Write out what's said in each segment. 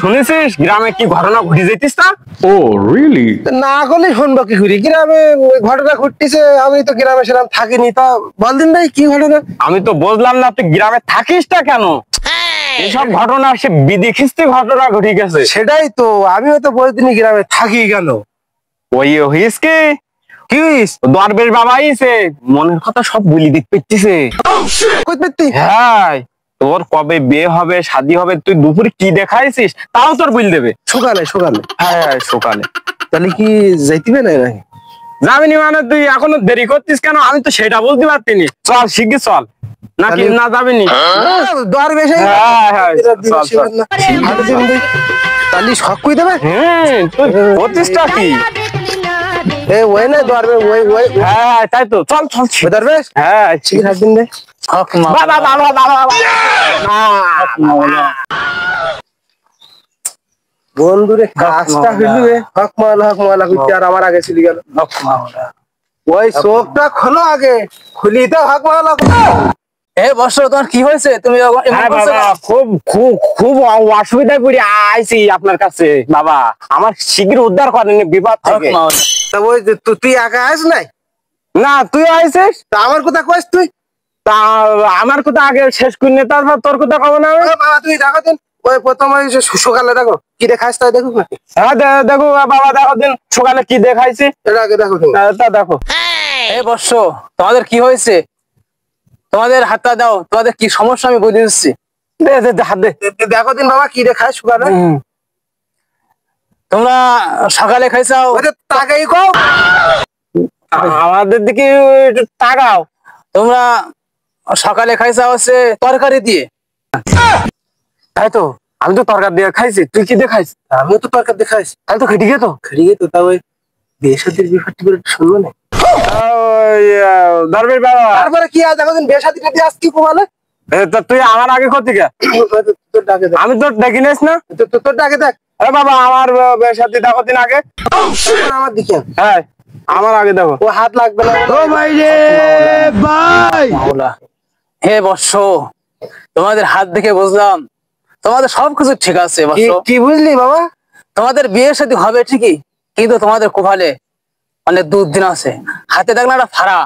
শুনেছিস গ্রামে কি ঘটনা ঘটে যেতিস না? ও রিয়েলি? না করলে শুনবো কি করি, গ্রামে ঘটনা ঘটতেছে, আমি তো গ্রামে সেরকম থাকিনি। তা বল দিন ভাই কি ঘটনা? আমি তো বুঝলাম না তুই গ্রামে থাকিসটা কেন? এসব ঘটনা সে বিদেখিস্তি ঘটনা ঘটে গেছে। সেটাই তো, আমিও তো বলদিনই গ্রামে থাকি কেন। ওই হইস কি কি হইস? দরবেশ বাবা আইছে, মনের কথা সব বলি দিতে পেতেছে। কই পেতি? হ্যাঁ, তোর কবে বিয়ে হবে, শাদী হবে, তুই দুপুরে কি দেখাইছিস তাও তোর বল দেবে। সকালে সকালে? হ্যাঁ সকালে। তাহলে কি যাইতিবে না নাকি? যাবিনি মানে তুই এখনো দেরি করতিস কেন? আমি তো সেটা বলতে পারতিনি। চল শিগগির চল, নাকি না যাবিনি? দরবেশ তাহলে শখ কই দেবে? তুই বলতিসটা কি? ওই না দরবেশ, ওই হ্যাঁ তাই তো, চল চল দরবেশ। হ্যাঁ ঠিক হাত দিন দে। বাবা বাবা বাবা বন্ধুরে কাজটা হইল হক মাওলা কইতে, আর আমার আগে চলে গেল হক মাওলা। ওই চোখটা খোলো আগে, খুলিতে হক মাওলা। এ বর্ষ তোমার কি হয়েছে? তুমি খুব খুব খুব অসুবিধায় পড়ে আইছি আপনার কাছে বাবা, আমার শীঘ্র উদ্ধার করেন বিপদ থেকে। তা ওই যে তুই একা আস নাই? না তুই আইছিস, তা আমার কথা কইস তুই? তা আমার কথা আগে শেষ করি না, তারপর তোর কথা কব না। বাবা তুই দেখো দিন, ওই প্রথম ওই সকালে দেখো কি দেখাইছ, তাই দেখো নাকি? হ্যাঁ দেখো বাবা, দেখো দিন সকালে কি দেখাইছি, এটা আগে দেখো। তা দেখো। এ বর্ষ তোমাদের কি হয়েছে? তোমাদের হাতটা দাও, তোমাদের কি সমস্যা আমি বুঝে দিচ্ছি। হাত দে। দেখো দিন বাবা কি দেখায় সকালে। তোমরা সকালে খাইছাও? তাকাই কও, আমাদের দিকে একটু তাকাও। তোমরা সকালে খাইছাও হচ্ছে তরকারি দিয়ে। তাই তো, আমি তো তরকারি দিয়ে খাইছি, তুই কি দিয়ে খাইছিস? আমিও তো তরকারি দেখাইছি। তাই তো খেটে গেতো তা ওই বেশাদির বিফারটি করে শুনবো না? দরবেশ বাবা, তারপরে কি আজ এখন বেশাদিটা দিয়ে আজ কি কমালে? তা তুই আমার আগে ক্ষতি কে? তোর ডাকে দেখ, আমি তোর দেখি নিস না। তোর ডাকে দেখ। বাবা আমার সাথে দেখো দিন আগে। আমার দিকে হ্যাঁ আমার আগে দেখো। ও হাত লাগবে না। ও ভাই রে ভাই, হে বর্ষ, তোমাদের হাত দেখে বুঝলাম তোমাদের সবকিছু ঠিক আছে। বর্ষ কি বুঝলি বাবা? তোমাদের বিয়ের সাথে হবে ঠিকই, কিন্তু তোমাদের কোভালে অনেক দূর দিন আছে। হাতে দেখলে একটা ফাড়া,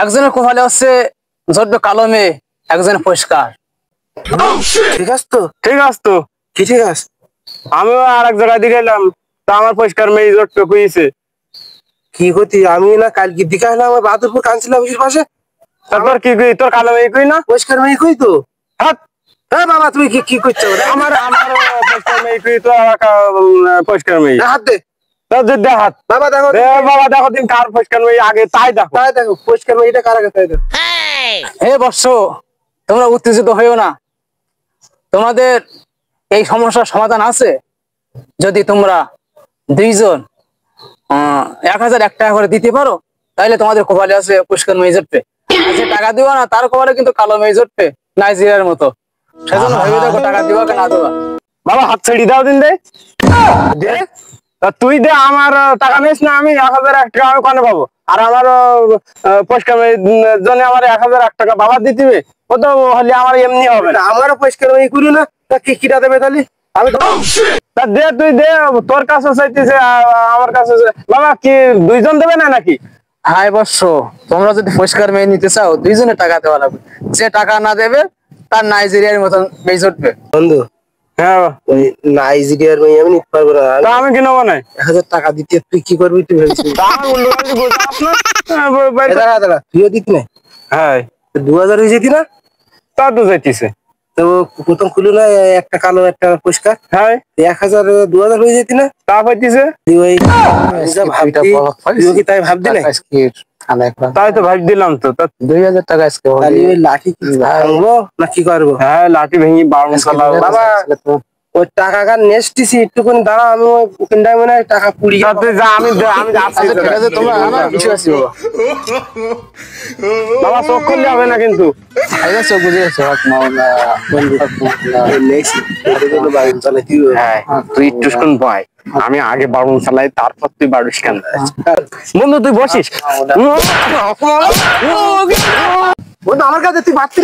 একজনের কোভালে হচ্ছে জটবে কালো মেয়ে, একজনের পরিষ্কার। ঠিক আছে তো? ঠিক আছে তো, কি ঠিক আছে? আমিও আর এক জায়গায় দিকে এলাম, তা আমার পরিষ্কার মেয়ে জটপে কুইছে। কি করতি? আমি না কালকে দিকে এলাম আমার বাদুরপুর কাঞ্চিলা অফিসের পাশে। তারপর কি কই তোর কালো মেয়ে কই না? পরিষ্কার মেয়ে কই তো? হাত। হ্যাঁ বাবা তুমি কি করছো? আমার পরিষ্কার মেয়ে কই তো? পরিষ্কার মেয়ে হাত দে দে হাত। বাবা দেখো, বাবা দেখো দিন কার পরিষ্কার মেয়ে আগে, তাই দেখো। তাই দেখো পরিষ্কার মেয়েটা কার আগে, তাই দেখো। হে বর্ষ, তোমরা উত্তেজিত হইও না, তোমাদের এই সমস্যার সমাধান আছে। যদি তোমরা দুইজন 1001 টাকা করে দিতে পারো, তাহলে তোমাদের কপালে আছে পুষ্কর মেয়ে জটবে। যে টাকা দিবা না তার কপালে কিন্তু কালো মেয়ে জটবে, নাইজেরিয়ার মতো। সেজন্য ভেবে দেখো টাকা দিবা কি না দিবা। বাবা হাত ছেড়ে দাও দিন দে। তা তুই দে, আমার টাকা নিস না, আমি 1001 টাকা আমি কোনে পাবো? আর আমার পরিষ্কার মেয়ের জন্য আমার 1001 টাকা বাবা দিতে, ও তো হলে আমার এমনি হবে না। আমারও পরিষ্কার মেয়ে করি না, তা কিটা দেবে তাহলে? আমি তা দে, তুই দে, তোর কাছে চাইতেছে আমার কাছে। বাবা কি দুইজন দেবে না নাকি? হাই বর্ষ, তোমরা যদি পরিষ্কার মেয়ে নিতে চাও দুইজনে টাকা দেওয়া লাগবে। যে টাকা না দেবে তার নাইজেরিয়ার মতন মেয়ে জটবে। বন্ধু, হ্যাঁ ওই নাইজেরিয়ার মেয়ে আমি নিতে পারবো না। তা আমি কি নেবো না? 1000 টাকা দিতে তুই কি করবি তুই ভেবেছিস? দাঁড়া তুইও দিতি না? হ্যাঁ 2000 হয়ে যেতি না? তা তো যাইতেছে। তো প্রথম খুলো না, একটা কালো একটা পরিষ্কার। হ্যাঁ 1000 2000 হয়ে যেতি না? তা পাইতেছে। তুই ওই তাই ভাবতি না? তাই তো ভাব দিলাম তো। 2000 টাকা আজকে তাহলে ওই লাঠি কি ভাঙবো না কি করবো? হ্যাঁ লাঠি ভেঙে বারণ চালা বাবা। ওই টাকা কার নেস্টিছি একটুখানি দাঁড়া, আমি ওই কিনটাই মনে হয় টাকা পুড়ি যা, আমি যাচ্ছি। তোমরা আমার বিষয় আছে বাবা। বাবা চোখ খুললে হবে না কিন্তু। চোখ বুঝে গেছো। হ্যাঁ তুই একটু শুন ভয়, আমি আগে বারণ চালাই, তারপর তুই বাড়িস কেন? বন্ধু তুই বসিস। আমার কাছে তুই বাচ্চি